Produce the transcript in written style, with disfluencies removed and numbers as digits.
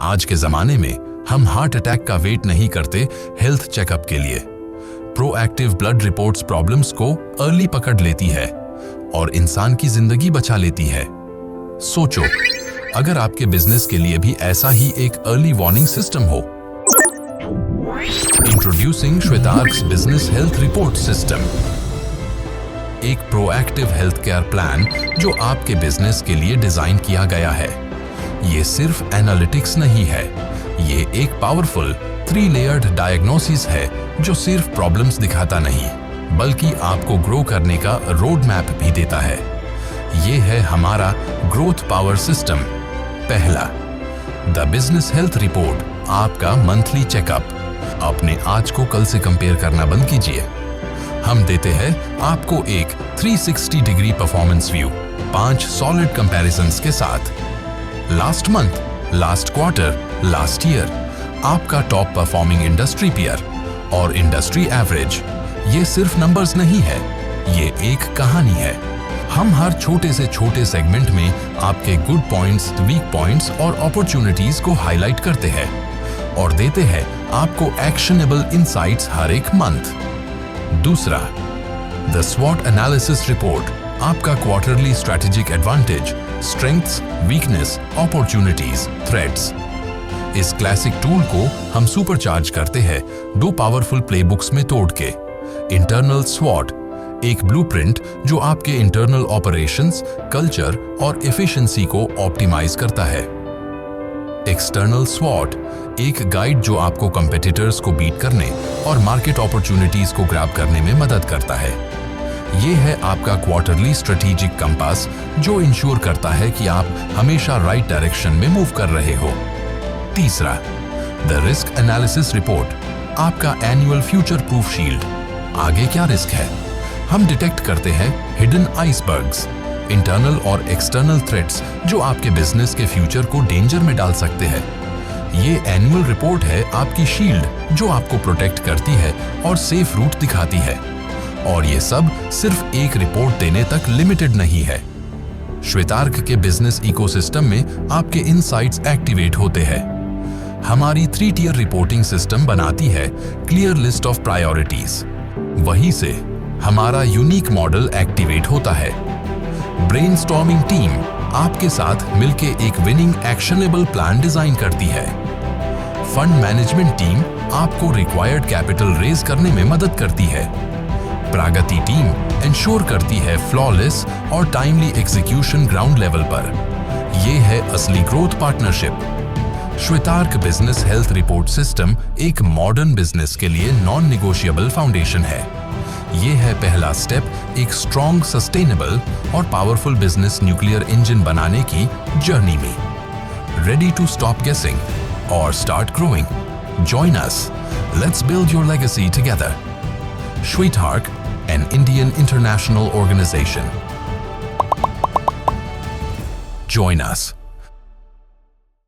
आज के जमाने में हम हार्ट अटैक का वेट नहीं करते हेल्थ चेकअप के लिए। प्रोएक्टिव ब्लड रिपोर्ट्स प्रॉब्लम्स को अर्ली पकड़ लेती है और इंसान की जिंदगी बचा लेती है। सोचो, अगर आपके बिजनेस के लिए भी ऐसा ही एक अर्ली वार्निंग सिस्टम हो। Introducing Shwetark's business health report system, एक प्रोएक्टिव हेल्थ केयर प्लान जो आपके बिजनेस के लिए डिजाइन किया गया है। ये सिर्फ एनालिटिक्स नहीं है, ये एक पावरफुल 3 लेयर्ड डायग्नोसिस है जो सिर्फ प्रॉब्लम्स दिखाता नहीं बल्कि आपको ग्रो करने का रोड मैप भी देता है। ये है हमारा ग्रोथ पावर सिस्टम। पहला, द बिजनेस हेल्थ रिपोर्ट, आपका मंथली चेकअप। अपने आज को कल से कंपेयर करना बंद कीजिए। हम देते हैं आपको एक 360 degree performance view 5 solid comparisons के साथ। Last month, last quarter, last year, आपका टॉप परफॉर्मिंग इंडस्ट्री पीयर और इंडस्ट्री एवरेज। ये सिर्फ नंबर्स नहीं है, ये एक कहानी है। हम हर छोटे से छोटे सेगमेंट में आपके गुड पॉइंट्स, वीक पॉइंट्स और अपॉर्चुनिटीज को हाईलाइट करते हैं और देते हैं आपको एक्शनेबल इनसाइट्स हर एक मंथ। दूसरा, द स्वॉट एनालिसिस रिपोर्ट, आपका quarterly strategic advantage, strengths, weakness, opportunities, threats. इस क्लासिक टूल को हम सुपरचार्ज करते हैं 2 पावरफुल प्लेबुक्स में तोड़ के। इंटरनल स्वॉट, एक ब्लूप्रिंट जो आपके इंटरनल ऑपरेशंस, कल्चर और एफिशिएंसी को ऑप्टिमाइज करता है। एक्सटर्नल स्वॉट, एक गाइड जो आपको कंपेटिटर्स को बीट करने और मार्केट अपॉर्चुनिटीज को ग्रैब करने में मदद करता है। ये है आपका क्वार्टरली स्ट्रेटेजिक कंपास जो इंश्योर करता है कि आप हमेशा राइट डायरेक्शन में मूव कर रहे हो। तीसरा, द रिस्क एनालिसिस रिपोर्ट, आपका एनुअल फ्यूचर प्रूफ शील्ड। आगे क्या रिस्क है? हम डिटेक्ट करते हैं हिडन आइसबर्ग्स, इंटरनल और एक्सटर्नल थ्रेट्स जो आपके बिजनेस के फ्यूचर को डेंजर में डाल सकते हैं। ये एनुअल रिपोर्ट है आपकी शील्ड जो आपको प्रोटेक्ट करती है और सेफ रूट दिखाती है। और ये सब सिर्फ एक रिपोर्ट देने तक लिमिटेड नहीं है। श्वेतार्क के बिजनेस इकोसिस्टम में आपके इनसाइट्स एक्टिवेट होते हैं। हमारी 3 टियर रिपोर्टिंग सिस्टम बनाती है क्लियर लिस्ट ऑफ प्रायोरिटीज। वहीं से हमारा यूनिक मॉडल एक्टिवेट होता है। ब्रेनस्टॉर्मिंग टीम आपके साथ मिलके एक विनिंग एक्शनेबल प्लान डिजाइन करती है। फंड मैनेजमेंट टीम आपको रिक्वायर्ड कैपिटल रेज करने में मदद करती है। प्रगति टीम इंश्योर करती है फ्लॉलेस और टाइमली एग्जीक्यूशन ग्राउंड लेवल पर। यह है असली growth partnership. Shwetark business health report system एक मॉडर्न बिजनेस के लिए नॉन निगोशिएबल फाउंडेशन है। ये है पहला स्टेप एक स्ट्रॉन्ग, सस्टेनेबल और पावरफुल बिजनेस न्यूक्लियर इंजन बनाने की जर्नी में। रेडी टू स्टॉप गेसिंग और start growing? Join us, let's build your legacy together. Shwetark, an Indian international organization. Join us.